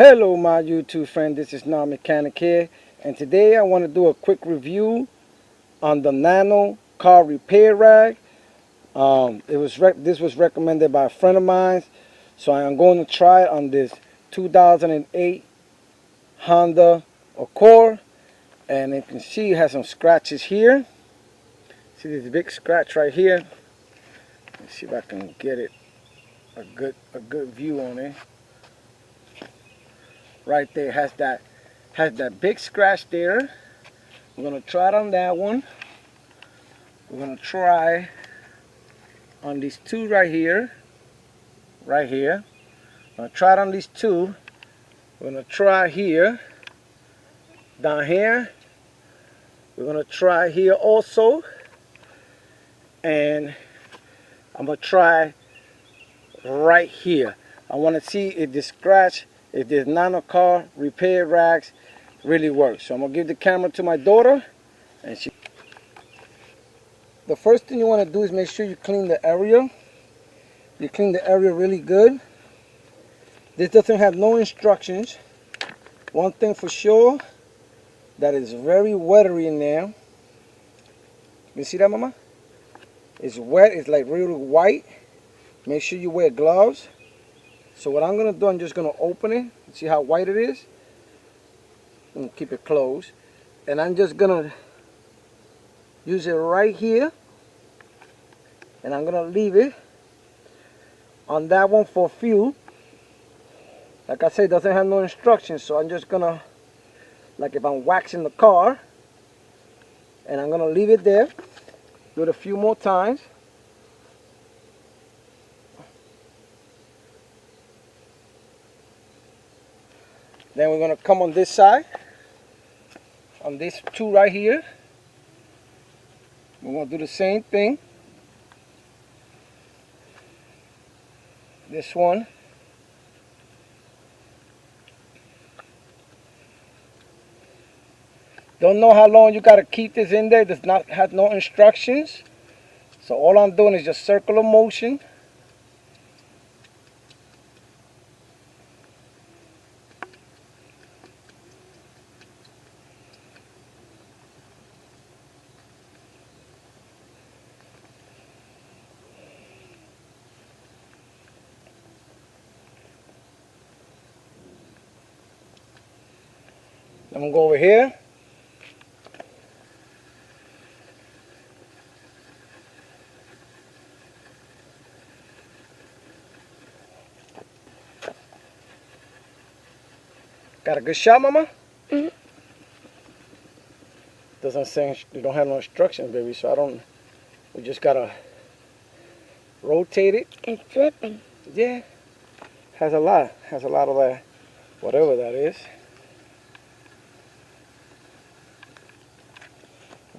Hello my YouTube friend, this is Nano Mechanic here, and today I want to do a quick review on the Nano Car Repair Rag. This was recommended by a friend of mine, so I am going to try it on this 2008 Honda Accord. And you can see it has some scratches here. See this big scratch right here. Let's see if I can get it a good view on it. Right there has that big scratch there. We're gonna try it on that one. We're gonna try on these two right here. I'm gonna try it on these two. We're gonna try here, down here. We're gonna try here also, and I'm gonna try right here. I want to see if this Nano Car Repair Rags really works. So I'm gonna give the camera to my daughter, and the first thing you want to do is make sure you clean the area. You clean the area really good. This doesn't have no instructions. One thing for sure, that is very wettery in there. You see that, Mama? It's wet. It's like really white. Make sure you wear gloves. So what I'm gonna do, I'm just gonna open it. See how white it is? I'm gonna keep it closed, and I'm just gonna use it right here, and I'm gonna leave it on that one for a few. Like I said, it doesn't have no instructions, so I'm just gonna, like if I'm waxing the car, and I'm gonna leave it there. Do it a few more times. Then we're gonna come on this side, on these two right here. We're gonna do the same thing. This one. Don't know how long you gotta keep this in there. It does not have no instructions. So all I'm doing is just circular motion. I'm gonna go over here. Got a good shot, Mama? Mm-hmm. Doesn't say, you don't have no instructions, baby, so I don't, we just gotta rotate it. It's dripping. Yeah, has a lot of that, whatever that is.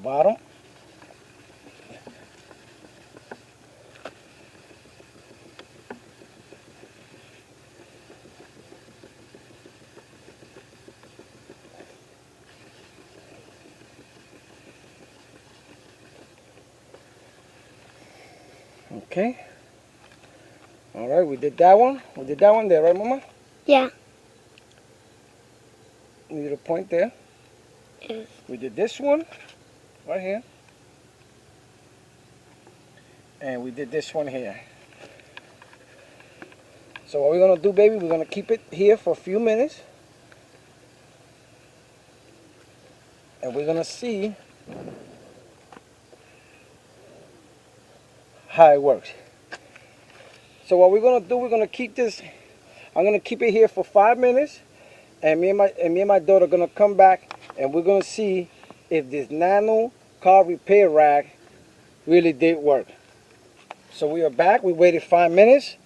Bottom. Okay. All right, we did that one. We did that one there, right, Mama? Yeah. We did a point there. Yes. We did this one right here. And we did this one here. So what we're gonna do, baby, we're gonna keep it here for a few minutes. And we're gonna see how it works. So what we're gonna do, we're gonna keep this, I'm gonna keep it here for 5 minutes, and me and my daughter are gonna come back, and we're gonna see if this Nano Car Repair Rag really did work. So we are back. We waited 5 minutes.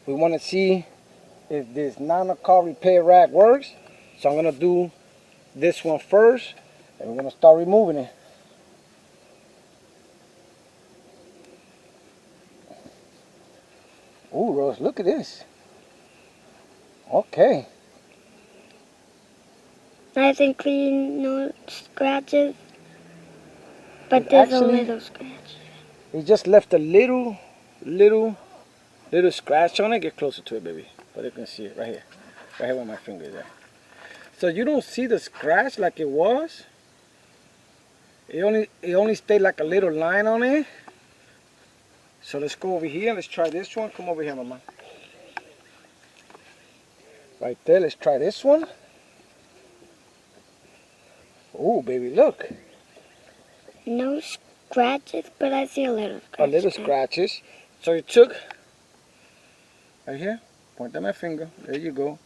We want to see if this Nano Car Repair Rag works. So I'm gonna do this one first, and we're gonna start removing it. Ooh, Rose, look at this. Okay. Nice and clean, no scratches. But there's a little scratch. He just left a little scratch on it. Get closer to it, baby, so they can see it right here. Right here where my finger is at. So you don't see the scratch like it was. It only stayed like a little line on it. So let's go over here. Let's try this one. Come over here, Mama. Right there. Let's try this one. Oh, baby, look. No scratches, but I see a little scratch. A little scratches. So you took right here. Point at my finger. There you go.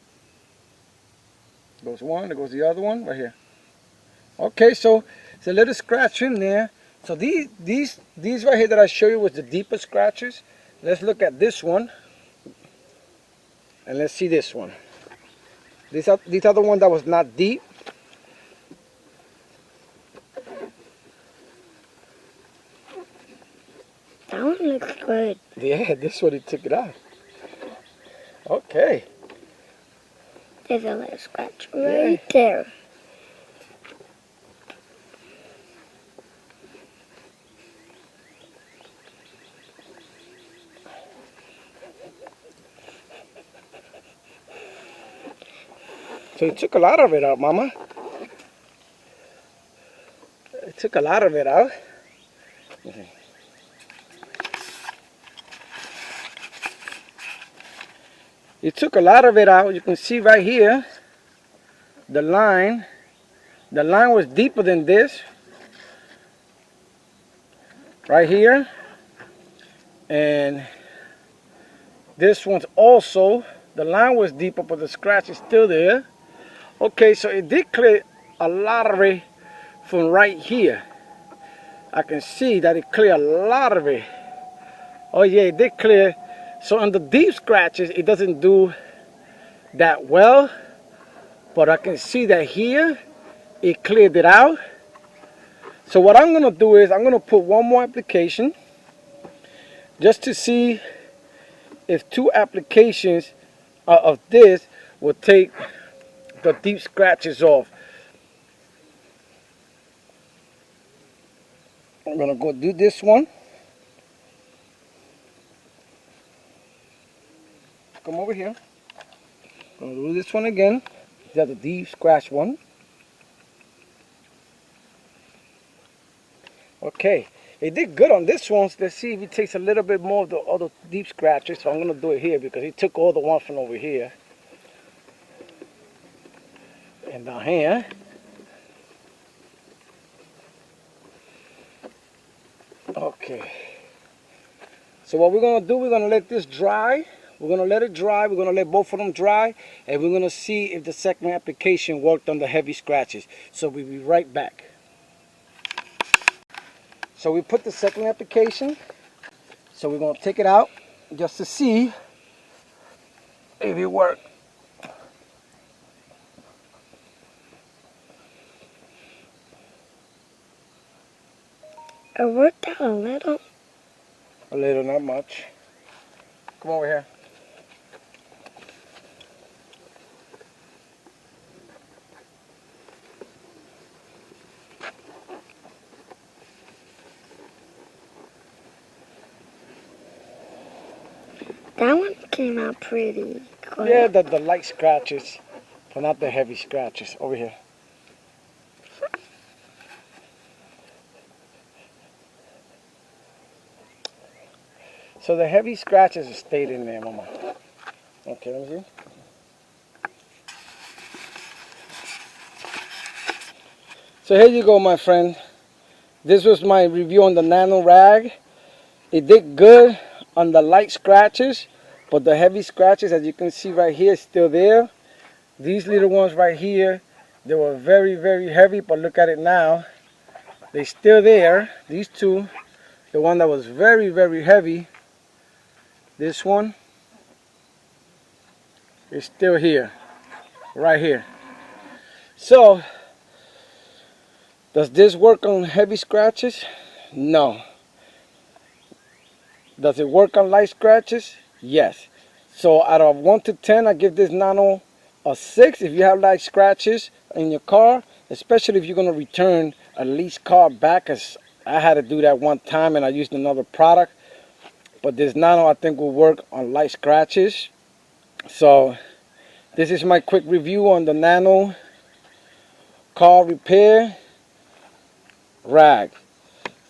Goes one. There goes the other one. Right here. Okay, so it's a little scratch in there. So these right here that I show you was the deeper scratches. Let's look at this one. And let's see this one. These are the one that was not deep. That one looks good. Yeah, this one he took it out. Okay. There's a little scratch right there. So he took a lot of it out, Mama. He took a lot of it out. He took a lot of it out. You can see right here, the line. The line was deeper than this. Right here. And this one's also, the line was deeper, but the scratch is still there. Okay, so it did clear a lot of it from right here. I can see that it cleared a lot of it. Oh yeah, it did clear. So on the deep scratches, it doesn't do that well. But I can see that here, it cleared it out. So what I'm going to do is, I'm going to put one more application. Just to see if 2 applications of this will take the deep scratches off. I'm going to go do this one. Come over here. I'm going to do this one again. These are the deep scratch one. Okay. It did good on this one. So let's see if it takes a little bit more of the other deep scratches. So I'm going to do it here because he took all the ones from over here. And down here. Okay. So what we're going to do, we're going to let this dry. We're going to let it dry. We're going to let both of them dry. And we're going to see if the second application worked on the heavy scratches. So we'll be right back. So we put the second application. So we're going to take it out just to see if it worked. It worked out a little. A little, not much. Come over here. That one came out pretty good. Yeah, the light scratches, but not the heavy scratches. Over here. So the heavy scratches stayed in there, Mama. Okay, let me see. So here you go, my friend. This was my review on the Nano Rag. It did good on the light scratches, but the heavy scratches, as you can see right here, is still there. These little ones right here, they were very, very heavy, but look at it now. They're still there. These two, the one that was very, very heavy, this one is still here, right here. So, does this work on heavy scratches? No. Does it work on light scratches? Yes. So out of 1 to 10, I give this Nano a 6 if you have light scratches in your car, especially if you're going to return a leased car back, as I had to do that one time and I used another product. But this Nano I think will work on light scratches. So This is my quick review on the Nano Car Repair Rag.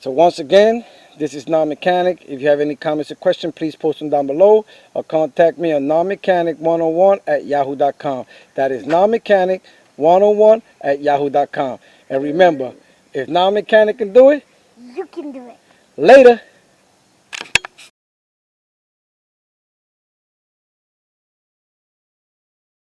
So once again, this is Non-Mechanic. If you have any comments or questions, please post them down below or contact me on nonmechanic101@yahoo.com. That is nonmechanic101@yahoo.com. And remember, if Non-Mechanic can do it, You can do it. later.